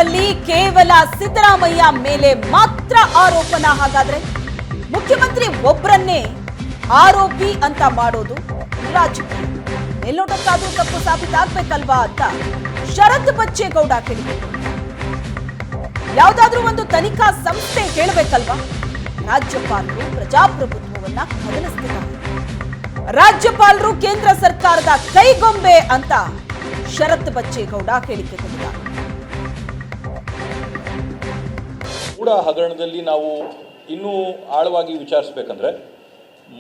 ಹಗರಣದಲ್ಲಿ ಕೇವಲ ಸಿದ್ದರಾಮಯ್ಯ ಮೇಲೆ ಮಾತ್ರ ಆರೋಪನ? ಹಾಗಾದ್ರೆ ಮುಖ್ಯಮಂತ್ರಿ ಒಬ್ಬರನ್ನೇ ಆರೋಪಿ ಅಂತ ಮಾಡೋದು ರಾಜಕೀಯ. ಮೇಲ್ನೋಟಕ್ಕಾದ್ರೂ ತಪ್ಪು ಸಾಬೀತಾಗ್ಬೇಕಲ್ವಾ ಅಂತ ಶರತ್ ಬಚ್ಚೇಗೌಡ ಕೇಳಿದರು. ಯಾವುದಾದ್ರೂ ಒಂದು ತನಿಖಾ ಸಂಸ್ಥೆ ಹೇಳಬೇಕಲ್ವಾ? ರಾಜ್ಯಪಾಲರು ಪ್ರಜಾಪ್ರಭುತ್ವವನ್ನ ಕದಲಿಸ್ತಿದ್ದಾರೆ. ರಾಜ್ಯಪಾಲರು ಕೇಂದ್ರ ಸರ್ಕಾರದ ಕೈಗೊಂಬೆ ಅಂತ ಶರತ್ ಬಚ್ಚೇಗೌಡ ಹೇಳಿಕೆ ಕೊಟ್ಟಿದ್ದಾರೆ. ಮೂಡ ಹಗರಣದಲ್ಲಿ ನಾವು ಇನ್ನೂ ಆಳವಾಗಿ ವಿಚಾರಿಸಬೇಕಂದ್ರೆ,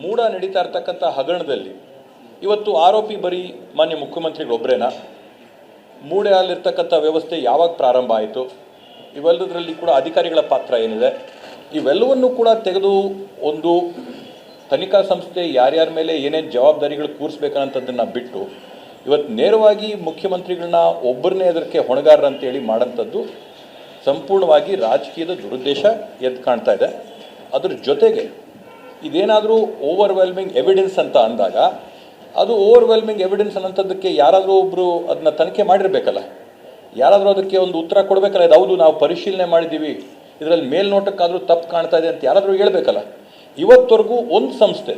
ಮೂಡ ನಡೀತಾ ಇರ್ತಕ್ಕಂಥ ಹಗರಣದಲ್ಲಿ ಇವತ್ತು ಆರೋಪಿ ಬರೀ ಮಾನ್ಯ ಮುಖ್ಯಮಂತ್ರಿಗಳೊಬ್ಬರೇನಾ? ಮೂಡಲ್ಲಿರ್ತಕ್ಕಂಥ ವ್ಯವಸ್ಥೆ ಯಾವಾಗ ಪ್ರಾರಂಭ ಆಯಿತು? ಇವೆಲ್ಲದರಲ್ಲಿ ಕೂಡ ಅಧಿಕಾರಿಗಳ ಪಾತ್ರ ಏನಿದೆ? ಇವೆಲ್ಲವನ್ನೂ ಕೂಡ ತೆಗೆದು ಒಂದು ತನಿಖಾ ಸಂಸ್ಥೆ ಯಾರ್ಯಾರ ಮೇಲೆ ಏನೇನು ಜವಾಬ್ದಾರಿಗಳು ಕೂರಿಸ್ಬೇಕನ್ನಂಥದ್ದನ್ನು ಬಿಟ್ಟು ಇವತ್ತು ನೇರವಾಗಿ ಮುಖ್ಯಮಂತ್ರಿಗಳನ್ನ ಒಬ್ಬರನ್ನೇ ಅದಕ್ಕೆ ಹೊಣೆಗಾರರಂತೇಳಿ ಮಾಡೋಂಥದ್ದು ಸಂಪೂರ್ಣವಾಗಿ ರಾಜಕೀಯದ ದುರುದ್ದೇಶ ಎದ್ದು ಕಾಣ್ತಾ ಇದೆ. ಅದ್ರ ಜೊತೆಗೆ ಇದೇನಾದರೂ ಓವರ್ವೆಲ್ಮಿಂಗ್ ಎವಿಡೆನ್ಸ್ ಅಂತ ಅಂದಾಗ, ಅದು ಓವರ್ವೆಲ್ಮಿಂಗ್ ಎವಿಡೆನ್ಸ್ ಅನ್ನೋಂಥದ್ದಕ್ಕೆ ಯಾರಾದರೂ ಒಬ್ಬರು ಅದನ್ನ ತನಿಖೆ ಮಾಡಿರಬೇಕಲ್ಲ, ಯಾರಾದರೂ ಅದಕ್ಕೆ ಒಂದು ಉತ್ತರ ಕೊಡಬೇಕಲ್ಲ. ಇದು ಹೌದು, ನಾವು ಪರಿಶೀಲನೆ ಮಾಡಿದ್ದೀವಿ, ಇದರಲ್ಲಿ ಮೇಲ್ನೋಟಕ್ಕಾದರೂ ತಪ್ಪು ಕಾಣ್ತಾ ಇದೆ ಅಂತ ಯಾರಾದರೂ ಹೇಳ್ಬೇಕಲ್ಲ. ಇವತ್ತವರೆಗೂ ಒಂದು ಸಂಸ್ಥೆ,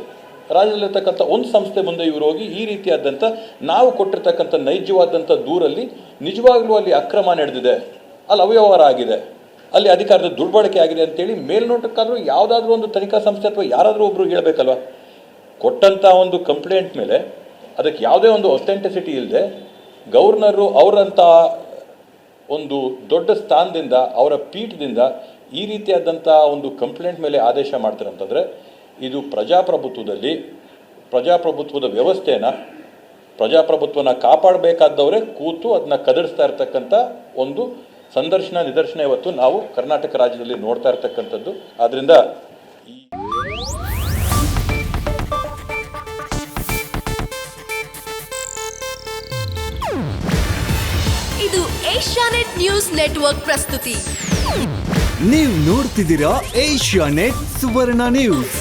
ರಾಜ್ಯದಲ್ಲಿರ್ತಕ್ಕಂಥ ಒಂದು ಸಂಸ್ಥೆ ಮುಂದೆ ಇವರು ಹೋಗಿ ಈ ರೀತಿಯಾದಂಥ ನಾವು ಕೊಟ್ಟಿರ್ತಕ್ಕಂಥ ನೈಜವಾದಂಥ ದೂರಲ್ಲಿ ನಿಜವಾಗ್ಲೂ ಅಲ್ಲಿ ಅಕ್ರಮ ನಡೆದಿದೆ, ಅಲ್ಲಿ ಅವ್ಯವಹಾರ ಆಗಿದೆ, ಅಲ್ಲಿ ಅಧಿಕಾರದ ದುರ್ಬಳಕೆ ಆಗಿದೆ ಅಂತೇಳಿ ಮೇಲ್ನೋಟಕ್ಕಾದರೂ ಯಾವುದಾದ್ರೂ ಒಂದು ತನಿಖಾ ಸಂಸ್ಥೆ ಅಥವಾ ಯಾರಾದರೂ ಒಬ್ಬರು ಹೇಳಬೇಕಲ್ವ. ಕೊಟ್ಟಂಥ ಒಂದು ಕಂಪ್ಲೇಂಟ್ ಮೇಲೆ ಅದಕ್ಕೆ ಯಾವುದೇ ಒಂದು ಅಥೆಂಟಿಸಿಟಿ ಇಲ್ಲದೆ ಗವರ್ನರು ಅವರಂಥ ಒಂದು ದೊಡ್ಡ ಸ್ಥಾನದಿಂದ, ಅವರ ಪೀಠದಿಂದ ಈ ರೀತಿಯಾದಂಥ ಒಂದು ಕಂಪ್ಲೇಂಟ್ ಮೇಲೆ ಆದೇಶ ಮಾಡ್ತಾರೆ ಅಂತಂದರೆ, ಇದು ಪ್ರಜಾಪ್ರಭುತ್ವದಲ್ಲಿ ಪ್ರಜಾಪ್ರಭುತ್ವದ ವ್ಯವಸ್ಥೆನ, ಪ್ರಜಾಪ್ರಭುತ್ವನ ಕಾಪಾಡಬೇಕಾದವರೇ ಕೂತು ಅದನ್ನ ಕದಡಿಸ್ತಾ ಇರ್ತಕ್ಕಂಥ ಒಂದು ನಿದರ್ಶನ ಇವತ್ತು ನಾವು ಕರ್ನಾಟಕ ರಾಜ್ಯದಲ್ಲಿ ನೋಡ್ತಾ ಇರ್ತಕ್ಕಂಥದ್ದು. ಆದ್ದರಿಂದ ಇದು ಏಷ್ಯಾನೆಟ್ ನ್ಯೂಸ್ ನೆಟ್ವರ್ಕ್ ಪ್ರಸ್ತುತಿ. ನೀವು ನೋಡ್ತಿದ್ದೀರಾ ಏಷ್ಯಾನೆಟ್ ಸುವರ್ಣ ನ್ಯೂಸ್.